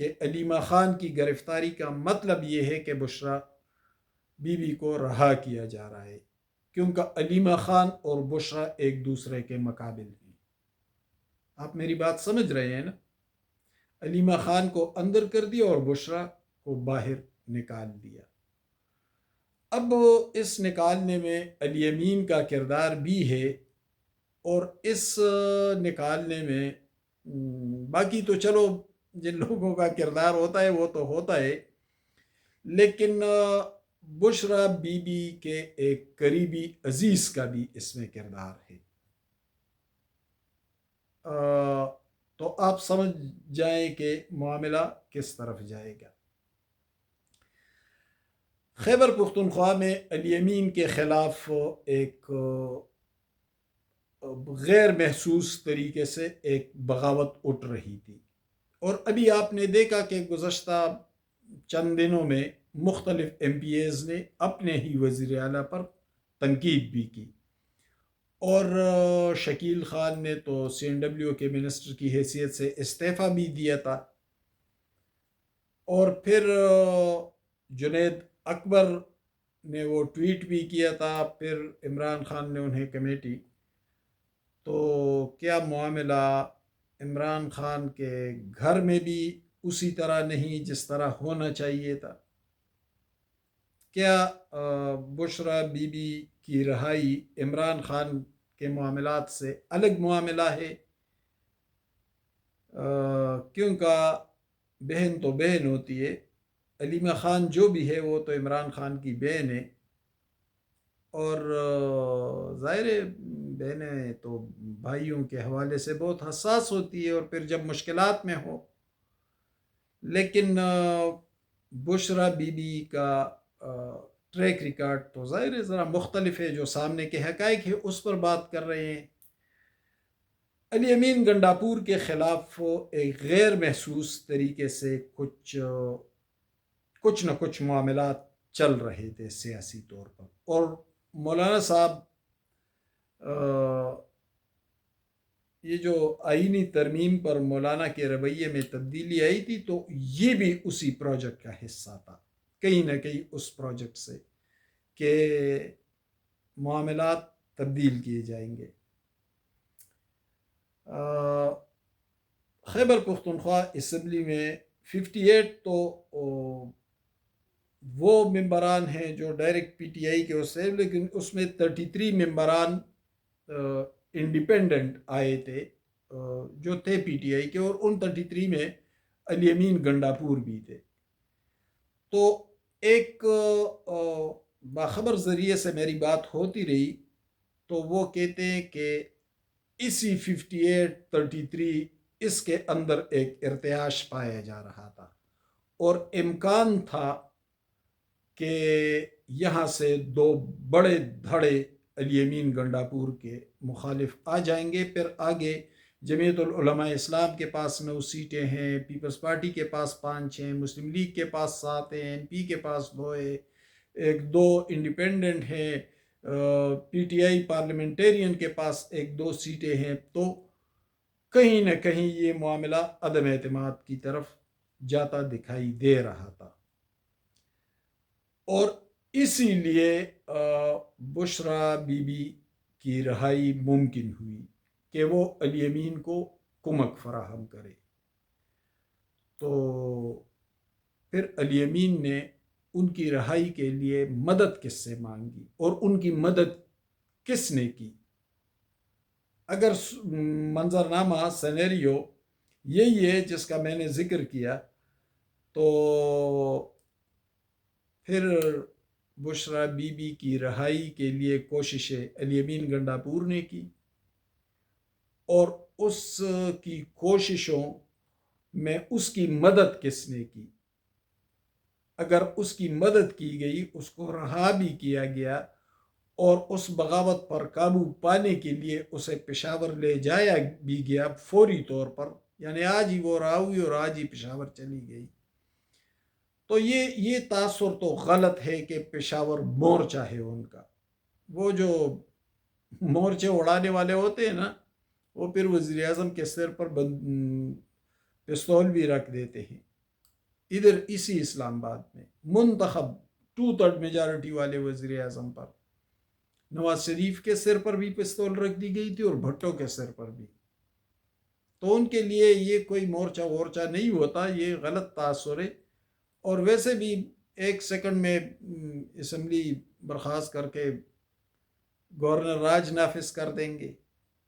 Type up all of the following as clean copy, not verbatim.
کہ علیمہ خان کی گرفتاری کا مطلب یہ ہے کہ بشرا بی بی کو رہا کیا جا رہا ہے، کیونکہ علیمہ خان اور بشرا ایک دوسرے کے مقابل ہیں۔ آپ میری بات سمجھ رہے ہیں نا؟ علیمہ خان کو اندر کر دیا اور بشرا کو باہر نکال دیا۔ اب اس نکالنے میں الیمین کا کردار بھی ہے، اور اس نکالنے میں باقی تو چلو جن لوگوں کا کردار ہوتا ہے وہ تو ہوتا ہے، لیکن بشرا بی بی کے ایک قریبی عزیز کا بھی اس میں کردار ہے۔ تو آپ سمجھ جائیں کہ معاملہ کس طرف جائے گا۔ خیبر پختونخوا میں الیمین کے خلاف ایک غیر محسوس طریقے سے ایک بغاوت اٹھ رہی تھی، اور ابھی آپ نے دیکھا کہ گزشتہ چند دنوں میں مختلف ایم پی ایز نے اپنے ہی وزیر اعلیٰ پر تنقید بھی کی، اور شکیل خان نے تو سی این ڈبلیو کے منسٹر کی حیثیت سے استعفیٰ بھی دیا تھا، اور پھر جنید اکبر نے وہ ٹویٹ بھی کیا تھا، پھر عمران خان نے انہیں کمیٹی۔ تو کیا معاملہ عمران خان کے گھر میں بھی اسی طرح نہیں جس طرح ہونا چاہیے تھا؟ کیا بشرا بی بی کی رہائی عمران خان کے معاملات سے الگ معاملہ ہے؟ کیونکہ بہن تو بہن ہوتی ہے، علیمہ خان جو بھی ہے وہ تو عمران خان کی بہن ہے، اور ظاہر بہنیں تو بھائیوں کے حوالے سے بہت حساس ہوتی ہے، اور پھر جب مشکلات میں ہو۔ لیکن بشرا بی بی کا ٹریک ریکارڈ تو ظاہر ذرا مختلف ہے، جو سامنے کے حقائق ہے اس پر بات کر رہے ہیں۔ الیمین گنڈاپور کے خلاف ایک غیر محسوس طریقے سے کچھ نہ کچھ معاملات چل رہے تھے سیاسی طور پر، اور مولانا صاحب یہ جو آئینی ترمیم پر مولانا کے رویے میں تبدیلی آئی تھی، تو یہ بھی اسی پروجیکٹ کا حصہ تھا، کہیں نہ کہیں اس پروجیکٹ سے کہ معاملات تبدیل کیے جائیں گے۔ خیبر پختونخوا اسمبلی میں 58 تو وہ ممبران ہیں جو ڈائریکٹ پی ٹی آئی کے اس سے، لیکن اس میں 33 ممبران انڈیپینڈنٹ آئے تھے جو تھے پی ٹی آئی کے، اور ان 33 میں الیمین گنڈاپور بھی تھے۔ تو ایک باخبر ذریعے سے میری بات ہوتی رہی، تو وہ کہتے ہیں کہ اسی 58-33 اس کے اندر ایک ارتعاش پایا جا رہا تھا، اور امکان تھا کہ یہاں سے دو بڑے دھڑے الیمین گنڈاپور کے مخالف آ جائیں گے۔ پھر آگے جمعیت العلماء اسلام کے پاس 9 سیٹیں ہیں، پیپلز پارٹی کے پاس 5 ہیں، مسلم لیگ کے پاس 7 ہیں، این پی کے پاس 2 ہے، 2 انڈیپینڈنٹ ہیں، پی ٹی آئی پارلیمنٹیرین کے پاس 1-2 سیٹیں ہیں۔ تو کہیں نہ کہیں یہ معاملہ عدم اعتماد کی طرف جاتا دکھائی دے رہا تھا، اور اسی لیے بشرا بی بی کی رہائی ممکن ہوئی کہ وہ الیمین کو کمک فراہم کرے۔ تو پھر الیمین نے ان کی رہائی کے لیے مدد کس سے مانگی، اور ان کی مدد کس نے کی؟ اگر منظرنامہ سینیریو یہی ہے جس کا میں نے ذکر کیا، تو پھر بشرا بی بی کی رہائی کے لیے کوششیں الیمین گنڈاپور نے کی، اور اس کی کوششوں میں اس کی مدد کس نے کی؟ اگر اس کی مدد کی گئی، اس کو رہا بھی کیا گیا، اور اس بغاوت پر قابو پانے کے لیے اسے پشاور لے جایا بھی گیا فوری طور پر، یعنی آج ہی وہ رہا ہوئی اور آج ہی پشاور چلی گئی، تو یہ تاثر تو غلط ہے کہ پشاور مورچہ ہے ان کا۔ وہ جو مورچے اڑانے والے ہوتے ہیں نا، وہ پھر وزیر اعظم کے سر پر پستول بھی رکھ دیتے ہیں۔ ادھر اسی اسلام آباد میں منتخب 2/3 میجارٹی والے وزیر اعظم پر نواز شریف کے سر پر بھی پستول رکھ دی گئی تھی اور بھٹو کے سر پر بھی. تو ان کے لیے یہ کوئی مورچہ وورچہ نہیں ہوتا، یہ غلط تاثر ہے. اور ویسے بھی 1 سیکنڈ میں اسمبلی برخاست کر کے گورنر راج نافذ کر دیں گے،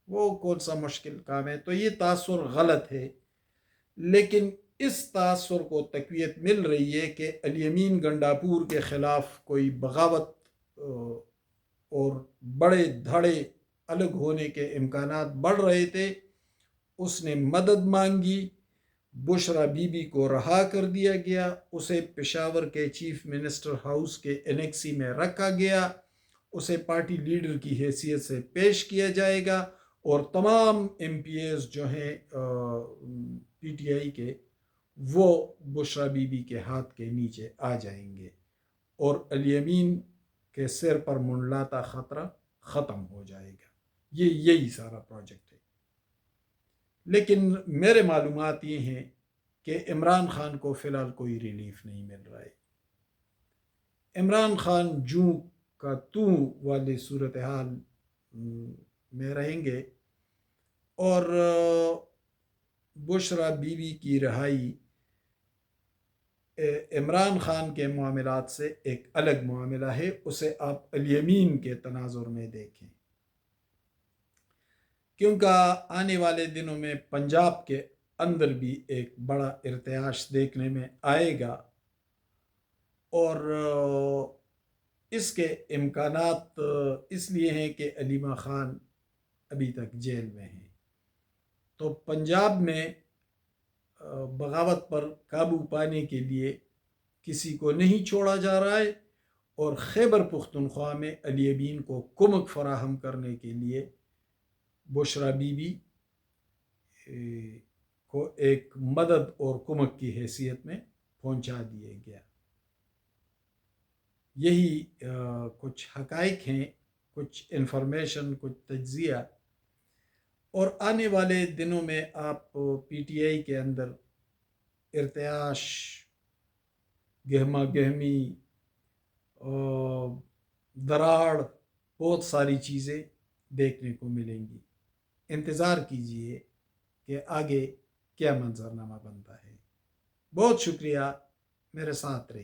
وہ کون سا مشکل کام ہے. تو یہ تاثر غلط ہے. لیکن اس تاثر کو تقویت مل رہی ہے کہ الیمین گنڈاپور کے خلاف کوئی بغاوت اور بڑے دھڑے الگ ہونے کے امکانات بڑھ رہے تھے. اس نے مدد مانگی، بشرا بی بی کو رہا کر دیا گیا، اسے پشاور کے چیف منسٹر ہاؤس کے انیکسی میں رکھا گیا، اسے پارٹی لیڈر کی حیثیت سے پیش کیا جائے گا، اور تمام ایم پی ایز جو ہیں پی ٹی آئی کے وہ بشرا بی بی کے ہاتھ کے نیچے آ جائیں گے، اور الیمین کے سر پر منڈلاتا خطرہ ختم ہو جائے گا. یہی سارا پروجیکٹ ہے. لیکن میرے معلومات یہ ہیں کہ عمران خان کو فی الحال کوئی ریلیف نہیں مل رہا ہے. عمران خان جوں کا توں والی صورتحال میں رہیں گے، اور بشرا بی بی کی رہائی عمران خان کے معاملات سے ایک الگ معاملہ ہے. اسے آپ الیمین کے تناظر میں دیکھیں، کیونکہ آنے والے دنوں میں پنجاب کے اندر بھی ایک بڑا ارتعاش دیکھنے میں آئے گا، اور اس کے امکانات اس لیے ہیں کہ علیمہ خان ابھی تک جیل میں ہیں. تو پنجاب میں بغاوت پر قابو پانے کے لیے کسی کو نہیں چھوڑا جا رہا ہے، اور خیبر پختونخوا میں الیمین کو کمک فراہم کرنے کے لیے بشرا بی بی کو ایک مدد اور کمک کی حیثیت میں پہنچا دیا گیا. یہی کچھ حقائق ہیں، کچھ انفارمیشن، کچھ تجزیہ. اور آنے والے دنوں میں آپ پی ٹی آئی کے اندر ارتعاش، گہما گہمی، دراڑ، بہت ساری چیزیں دیکھنے کو ملیں گی. انتظار کیجئے کہ آگے کیا منظرنامہ بنتا ہے. بہت شکریہ، میرے ساتھ رہیے.